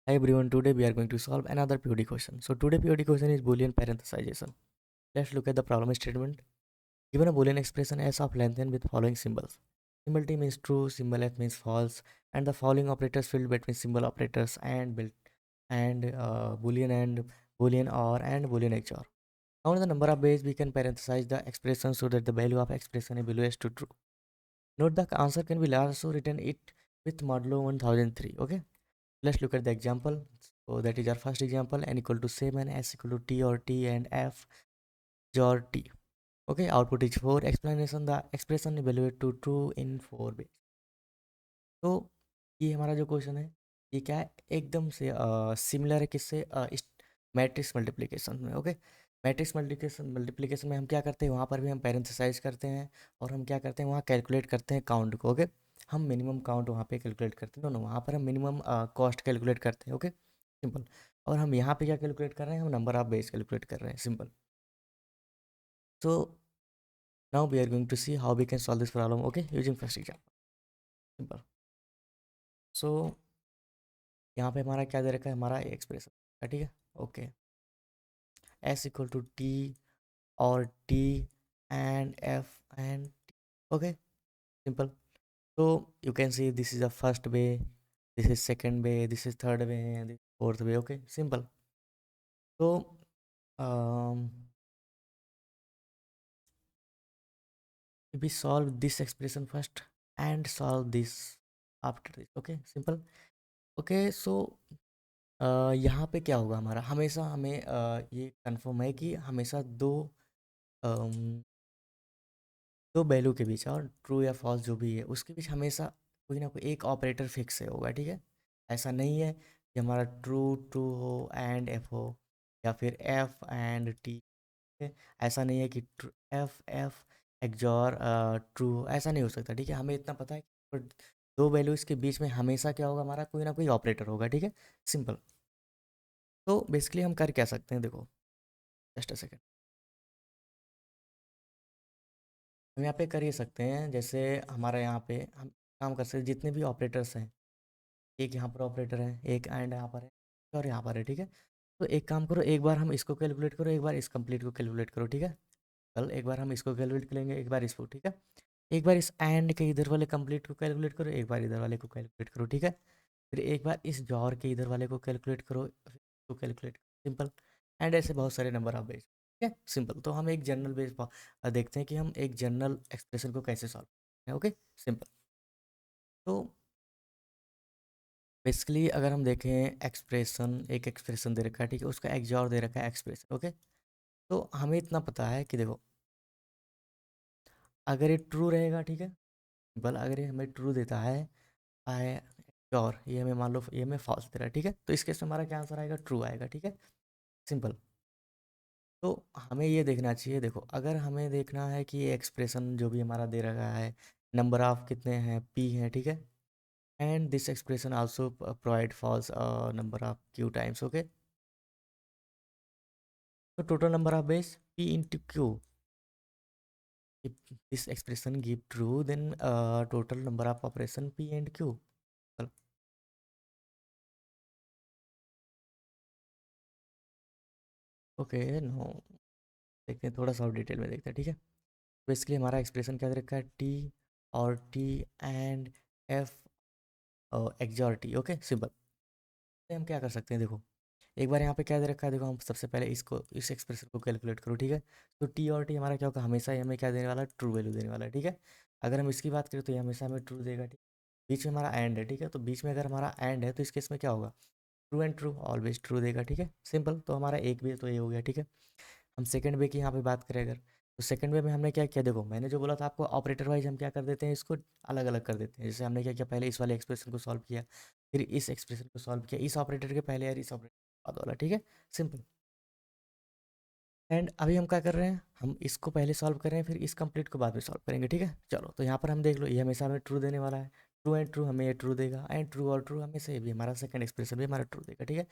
Hi everyone, today we are going to solve another POD question. So today POD question is Boolean parenthesization. Let's look at the problem statement. Given a Boolean expression s of lengthen with following symbols. Symbol T means true, symbol F means false, and the following operators filled between symbol operators and built and Boolean OR and Boolean XOR. Count the number of ways we can parenthesize the expression so that the value of expression evaluates to true. Note the answer can be also written it with modulo 1003. Okay. Let's look at the example. So that is our first example. N equal to 7, S equal to T or T and F or T. Okay, output is 4. Explanation, the expression evaluate to true in 4 ways. तो ये हमारा जो question है ये क्या है, एकदम से सिमिलर है किससे, इस मैट्रिक्स मल्टीप्लिकेशन में। ओके, मैट्रिक्स मल्टीप्लिकेशन में हम क्या करते हैं, वहाँ पर भी हम पैरेंथेसाइज करते हैं और हम क्या करते हैं, वहाँ कैलकुलेट करते हैं काउंट को। ओके, हम मिनिमम काउंट वहाँ पे कैलकुलेट करते हैं दोनों, वहाँ पर हम मिनिमम कॉस्ट कैलकुलेट करते हैं। Okay, simple. और हम यहाँ पे क्या कैलकुलेट कर रहे हैं, हम नंबर ऑफ बेस कैलकुलेट कर रहे हैं। Simple. So now we are going to see how we can solve this problem. Okay, using first example. Simple. So यहाँ पे हमारा क्या दे रखा है, हमारा एक्सप्रेशन। ठीक है। Okay, S equal to T और T and F and T. Okay, simple. So you can see this is the first way, this is second way, this is third way, and this is fourth way. Okay, simple. So um, we solve this expression first and solve this after this. Okay, simple. Okay, so यहाँ पे क्या होगा, हमारा हमेशा हमें ये confirm है कि हमेशा अम, दो वैल्यू के बीच और ट्रू या फॉल्स जो भी है उसके बीच हमेशा कोई ना कोई एक ऑपरेटर फिक्स है होगा। ठीक है, ऐसा नहीं है कि हमारा ट्रू ट्रू हो एंड एफ हो, या फिर एफ एंड टी। ऐसा नहीं है कि एफ एफ एक्सॉर ट्रू हो, ऐसा नहीं हो सकता। ठीक है, हमें इतना पता है कि दो वैल्यूज़ के बीच में हमेशा क्या होगा, हमारा कोई ना कोई ऑपरेटर होगा। ठीक है, सिंपल। तो बेसिकली हम कर क्या सकते हैं, देखो, जस्ट अ सेकेंड। हम यहाँ पे कर ये सकते हैं, जैसे हमारा यहाँ पे हम काम कर सकते हैं, जितने भी ऑपरेटर्स हैं, एक यहाँ पर ऑपरेटर है, एक एंड यहाँ पर है और यहाँ पर है। ठीक है, तो एक काम करो, एक बार हम इसको कैलकुलेट करो, एक बार इस कंप्लीट को कैलकुलेट करो। ठीक है, कल एक बार हम इसको कैलकुलेट करेंगे, एक बार इसको। ठीक है, एक बार इस एंड के इधर वाले कंप्लीट को कैलकुलेट करो, एक बार इधर वाले को कैलकुलेट करो। ठीक है, फिर एक बार इस जॉर के इधर वाले को कैलकुलेट करो, फिर इसको कैलकुलेट करो। सिंपल। एंड ऐसे बहुत सारे नंबर ऑफ बेस। ठीक है, सिंपल। तो हम एक जनरल बेस देखते हैं कि हम एक जनरल एक्सप्रेशन को कैसे सॉल्व करते हैं। Okay, simple. तो बेसिकली अगर हम देखें, एक्सप्रेशन, एक एक्सप्रेशन दे रखा है। ठीक है, उसका एक्सॉर दे रखा है एक्सप्रेशन। ओके, तो हमें इतना पता है कि देखो, अगर ये ट्रू रहेगा, ठीक है, बल अगर ये हमें ट्रू देता है आए और ये हमें मान लो ये हमें फॉल्स दे रहा है। ठीक है, तो इस केस में हमारा क्या आंसर आएगा, ट्रू आएगा। ठीक है, सिंपल। तो हमें ये देखना चाहिए, देखो, अगर हमें देखना है कि ये एक्सप्रेशन जो भी हमारा दे रखा है, नंबर ऑफ कितने हैं, पी हैं। ठीक है, and this expression also provide false number of Q times. Okay, तो total number of base p into Q. if this expression give true, then total number of operation p and q। Okay, no, देखते हैं थोड़ा सा और detail में देखते हैं। ठीक है, बेसिकली हमारा एक्सप्रेशन क्या दे रखा है, टी और T and F XOR T. Okay, simple. हम क्या कर सकते हैं, देखो, एक बार यहाँ पे क्या दे रखा है, देखो, हम सबसे पहले इसको, इस एक्सप्रेशन को कैलकुलेट करो। ठीक है, तो टी और टी हमारा क्या होगा, हमेशा ही हमें क्या देने वाला है, ट्रू वैल्यू देने वाला है। ठीक है, अगर हम इसकी बात करें तो ये हमेशा हमें ट्रू देगा। ठीक, बीच में हमारा एंड है। ठीक है, तो बीच में अगर हमारा एंड है तो इस केस में क्या होगा, true and true, always true देगा। ठीक है, सिंपल। तो हमारा एक वे तो ये हो गया। ठीक है, हम सेकंड वे की यहाँ पे बात करें अगर, तो सेकंड वे में हमने क्या किया, देखो, मैंने जो बोला था आपको, ऑपरेटर वाइज हम क्या कर देते हैं, इसको अलग अलग कर देते हैं। जैसे हमने क्या किया, पहले इस वाले एक्सप्रेशन को सॉल्व किया, फिर इस एक्सप्रेशन को सॉल्व किया, इस ऑपरेटर के पहले और इस ऑपरेटर के बाद वाला। ठीक है, सिंपल। एंड अभी हम क्या कर रहे हैं, हम इसको पहले सॉल्व कर रहे हैं, फिर इस कंप्लीट को बाद में सॉल्व करेंगे। ठीक है, चलो, तो यहाँ पर हम देख लो, ये हमेशा हमें ट्रू देने वाला है, ट्रू एंड ट्रू हमें ये ट्रू देगा, एंड ट्रू और ट्रू हमें से ये भी हमारा सेकंड एक्सप्रेशन भी हमारा ट्रू देगा। ठीक है,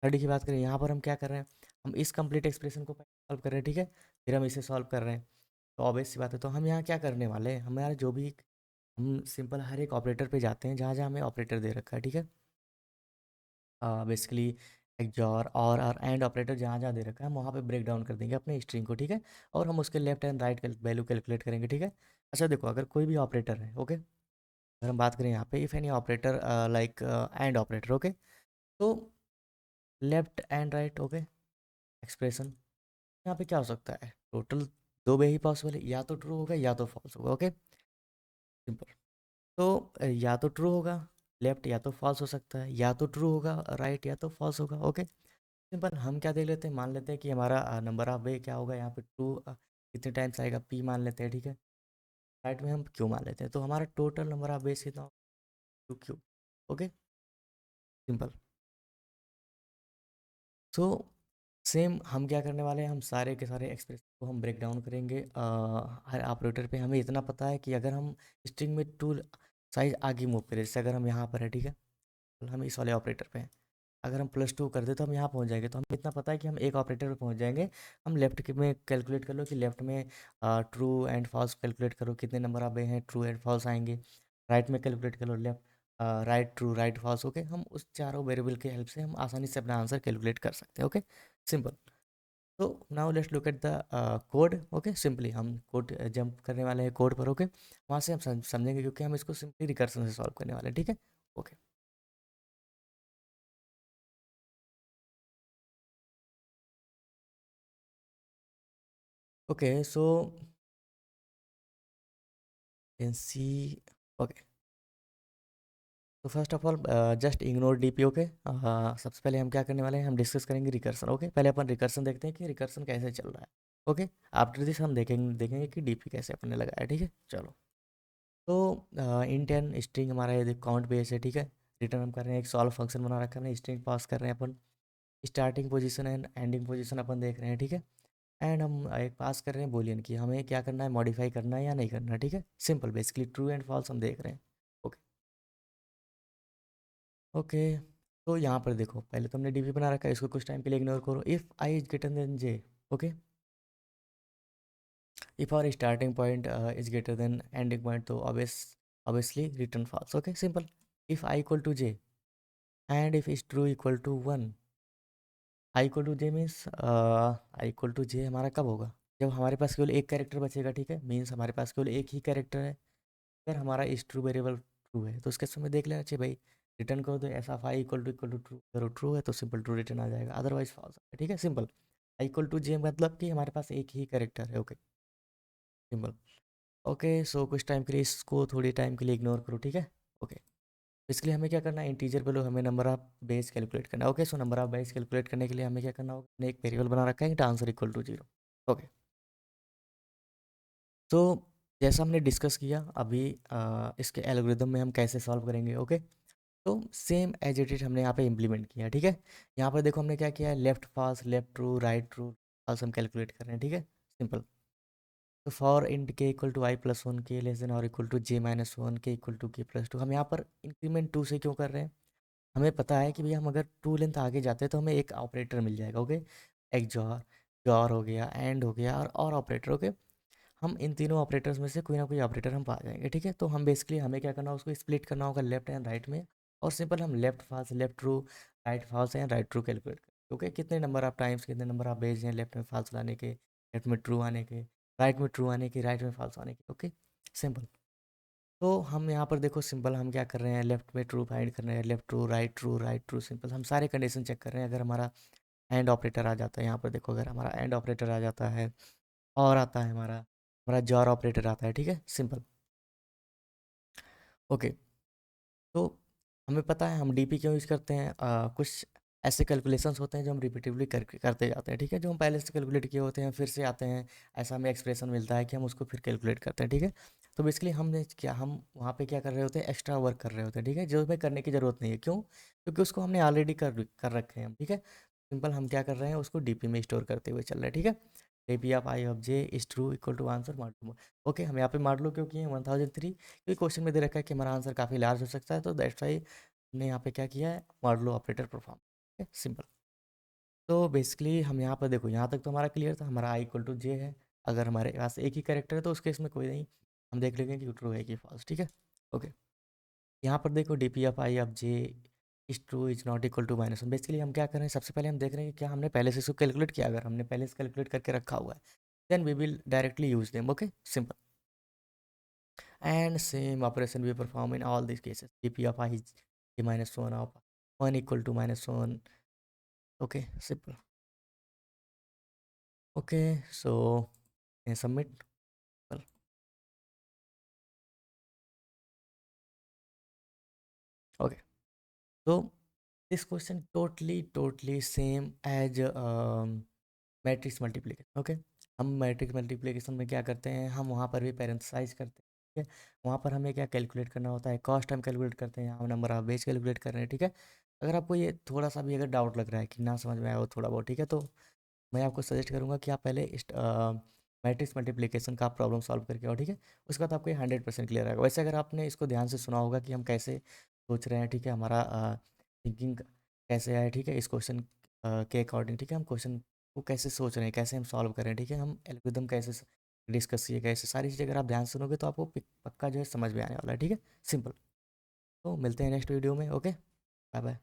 थर्ड की बात करें, यहाँ पर हम क्या कर रहे हैं, हम इस कंप्लीट एक्सप्रेशन को सॉल्व कर रहे हैं। ठीक है, फिर हम इसे सॉल्व कर रहे हैं, तो ऑब्वियस सी बात है, तो हम यहाँ क्या करने वाले हैं, हमारा जो भी, हम सिंपल हर एक ऑपरेटर पे जाते हैं जहाँ जहाँ हमें ऑपरेटर दे रखा है। ठीक है, बेसिकली एक्सॉर और एंड ऑपरेटर जहाँ जहाँ दे रखा है हम वहाँ पे ब्रेक डाउन कर देंगे अपने स्ट्रिंग को, ठीक है। और हम उसके left and right value calculate करेंगे, ठीक है। अच्छा देखो, अगर कोई भी ऑपरेटर है, ओके, अगर हम बात करें यहाँ पे if any operator like and operator, okay, तो left and right, okay, expression यहाँ पे क्या हो सकता है, टोटल दो वे ही पॉसिबल है, या तो ट्रू होगा या तो फॉल्स होगा, ओके, सिंपल। तो या तो ट्रू होगा लेफ्ट, या तो फॉल्स हो सकता है, या तो ट्रू होगा राइट, या तो फॉल्स होगा, ओके, सिंपल। हम क्या देख लेते हैं, मान लेते हैं कि हमारा नंबर ऑफ वे क्या होगा यहाँ पे ट्रू, कितने टाइम्स आएगा पी मान लेते हैं, ठीक है। राइट में हम क्यू मान लेते हैं, तो हमारा टोटल नंबर ऑफ वेज कितना होगा, to q, okay, simple. So same हम क्या करने वाले हैं, हम सारे के सारे एक्सप्रेशन को हम ब्रेक डाउन करेंगे हर ऑपरेटर पे। हमें इतना पता है कि अगर हम स्ट्रिंग में टू साइज आगे मूव करें, जैसे अगर हम यहाँ पर है, ठीक है, हम इस वाले ऑपरेटर पे हैं, अगर हम +2 कर दे तो हम यहाँ पहुँच जाएंगे, तो हमें इतना पता है कि हम एक ऑपरेटर पे पहुँच जाएंगे। हम लेफ्ट के में कैलकुलेट कर लो कि लेफ्ट में ट्रू एंड फॉल्स कैलकुलेट करो, कितने नंबर ऑफ वे हैं ट्रू एंड फॉल्स आएंगे। राइट में कैलकुलेट कर लो, left right true right false, okay. हम उस चारों वेरिएबल के हेल्प से हम आसानी से अपना आंसर कैलकुलेट कर सकते हैं, ओके, सिंपल। तो now let's look at the code, okay, simply हम कोड जंप करने वाले हैं कोड पर, ओके। वहाँ से हम समझेंगे, क्योंकि हम इसको सिंपली रिकर्सन से सॉल्व करने वाले हैं, ठीक है, okay. Okay so can see, okay, तो first of all just ignore DP, okay. सबसे पहले हम क्या करने वाले हैं, हम डिस्कस करेंगे रिकर्सन, ओके। पहले अपन रिकर्सन देखते हैं कि रिकर्सन कैसे चल रहा है, ओके। आफ्टर दिस हम देखेंगे कि डीपी कैसे अपन ने लगाया है, ठीक है, चलो। तो इंट एंड स्ट्रिंग हमारा ये काउंट बेस है, ठीक है। रिटर्न हम कर रहे हैं, एक सॉल्व फंक्शन बना रखा है हमने, स्ट्रिंग पास कर रहे हैं अपन, starting position and ending position अपन देख रहे हैं, ठीक है। एंड हम एक पास कर रहे हैं बोलियन की, हमें क्या करना है, मॉडिफाई करना है या नहीं करना है, ठीक है, simple. Basically true and false हम देख रहे हैं, ओके। ओके, तो यहाँ पर देखो, पहले तो हमने डीपी बना रखा है, इसको कुछ टाइम के लिए इग्नोर करो। If i is greater than j, okay, if our starting point is greater than ending point, तो obviously return false, okay, simple. If i equal to j and if is true equal to 1, i equal to j means i equal to j हमारा कब होगा, जब हमारे पास केवल एक character बचेगा, ठीक है, मीन्स हमारे पास केवल एक ही कैरेक्टर है। अगर हमारा इस ट्रू वेरिएबल ट्रू है, तो उसके समय देख लेना चाहिए भाई, रिटर्न करो तो ऐसा फाई इक्वल टू ट्रू, अगर ट्रू है तो सिंपल ट्रू रिटर्न आ जाएगा, अदरवाइज फॉल्स है, ठीक है, सिंपल। आई इक्वल टू जे मतलब कि हमारे पास एक ही कैरेक्टर है, ओके, सिंपल। ओके सो कुछ टाइम के लिए इसको थोड़ी टाइम के लिए इग्नोर करो, ठीक है, ओके। इसके लिए हमें क्या करना है, इंटीजर वैल्यू हमें नंबर ऑफ बेस कैलकुलेट करना है, okay. So number of base calculate करने के लिए हमें क्या करना होगा, हमने एक वेरिएबल बना रखा है आंसर इक्वल टू 0, ओके। तो जैसा हमने डिस्कस किया अभी, इसके एल्गोरिदम में हम कैसे सॉल्व करेंगे, ओके। तो सेम एज इट इज हमने यहाँ पे इम्प्लीमेंट किया, ठीक है। यहाँ पर देखो हमने क्या किया है, left false left true right true false हम कैलकुलेट कर रहे हैं, ठीक है, सिंपल। तो फॉर इंट के इक्वल टू i+1 के लेस देन और इक्वल टू j-1 के इक्वल टू k+2, हम यहाँ पर इंक्रीमेंट 2 से क्यों कर रहे हैं, हमें पता है कि भैया हम अगर 2 लेंथ आगे जाते हैं तो हमें एक ऑपरेटर मिल जाएगा, ओके। एक्सॉर, जॉर हो गया, एंड हो गया, और ऑपरेटर, ओके। हम इन तीनों ऑपरेटर्स में से कोई ना कोई ऑपरेटर हम पा जाएंगे, ठीक है। तो हम बेसिकली हमें क्या करना होगा, उसको स्प्लिट करना होगा लेफ्ट एंड राइट में, और सिंपल हम left false left true right false and right true calculate करें, ओके। कितने नंबर ऑफ टाइम्स, कितने नंबर ऑफ बेज हैं लेफ्ट में फॉल्स लाने के, लेफ्ट में ट्रू आने के, राइट में ट्रू आने के, राइट में फॉल्स आने के, ओके, सिंपल। तो हम यहाँ पर देखो सिंपल हम क्या कर रहे हैं, लेफ्ट में ट्रू फाइंड कर रहे हैं, left true right true, simple. हम सारे कंडीशन चेक कर रहे हैं, अगर हमारा एंड ऑपरेटर आ जाता है, यहाँ पर देखो अगर हमारा एंड ऑपरेटर आ जाता है, और आता है हमारा हमारा जॉर ऑपरेटर आता है, ठीक है, सिंपल, ओके। तो हमें पता है हम डीपी क्यों यूज़ करते हैं, कुछ ऐसे कैलकुलेशंस होते हैं जो हम रिपीटिवली करते जाते हैं, ठीक है, जो हम पहले से कैलकुलेट किए होते हैं फिर से आते हैं, ऐसा हमें एक्सप्रेशन मिलता है कि हम उसको फिर कैलकुलेट करते हैं, ठीक है। तो बेसिकली हमने क्या, हम वहाँ पे क्या कर रहे होते हैं, एक्स्ट्रा वर्क कर रहे होते हैं, ठीक है, जो हमें करने की ज़रूरत नहीं है, क्यों, क्योंकि उसको हमने ऑलरेडी कर रखे हैं हम, ठीक है। सिंपल हम क्या कर रहे हैं, उसको डीपी में स्टोर करते हुए चल रहे हैं, ठीक है। DP of i of j is true equal to answer model, okay. हम यहाँ पे मॉडलो क्यों किए हैं 1003, क्योंकि क्वेश्चन में दे रखा है कि हमारा आंसर काफ़ी लार्ज हो सकता है, तो दैट्स वाई हमने यहाँ पे क्या किया है, मॉडलो ऑपरेटर परफॉर्म, ठीक है, सिंपल। तो बेसिकली हम यहाँ पर देखो, यहाँ तक तो हमारा क्लियर था, हमारा आई इक्वल टू जे है। अगर हमारे पास एक ही कैरेक्टर है तो उस केस में कोई नहीं, हम देख लेंगे कि ट्रू है कि फॉल्स, ठीक है, ओके। यहाँ पर देखो D P of i of j is true is not equal to -1। Basically हम क्या कर रहे हैं, सबसे पहले हम देख रहे हैं कि क्या हमने पहले से इसको कैलकुलेट किया। अगर हमने पहले से कैलकुलेट करके रखा हुआ है then we will directly use them. Okay, simple. And same operation we perform in all these cases. dp of I is d minus 1 of 1 equal to -1. Okay, simple. Okay, so submit. Well, okay, so this question totally same as matrix multiplication. Okay, हम matrix multiplication में क्या करते हैं, हम वहाँ पर भी पैरेंथेसाइज करते हैं। ठीक है, वहाँ पर हमें क्या कैलकुलेट करना होता है, कॉस्ट हम कैलकुलेट करते हैं, हम नंबर ऑफ बेस कैलकुलेट कर रहे हैं। ठीक है, अगर आपको ये थोड़ा सा भी अगर डाउट लग रहा है कि ना समझ में आया हो थोड़ा बहुत, ठीक है, तो मैं आपको सजेस्ट करूँगा कि आप पहले इस मैट्रिक्स मल्टीप्लिकेशन का प्रॉब्लम सॉल्व करके आओ। ठीक है, उसके बाद आपको ये 100% क्लियर आएगा। वैसे अगर आपने इसको ध्यान से सुना होगा कि हम कैसे सोच रहे हैं, ठीक है, हमारा थिंकिंग कैसे है, ठीक है, इस क्वेश्चन के अकॉर्डिंग, ठीक है, हम क्वेश्चन को कैसे सोच रहे हैं, कैसे हम सॉल्व कर रहे हैं, ठीक है, हम एल्गोरिदम कैसे डिस्कस किए, कैसे सारी चीज़ें अगर आप ध्यान से सुनोगे तो आपको पक्का जो है समझ में आने वाला है। ठीक है, सिंपल। तो मिलते हैं नेक्स्ट वीडियो में। Okay, bye bye.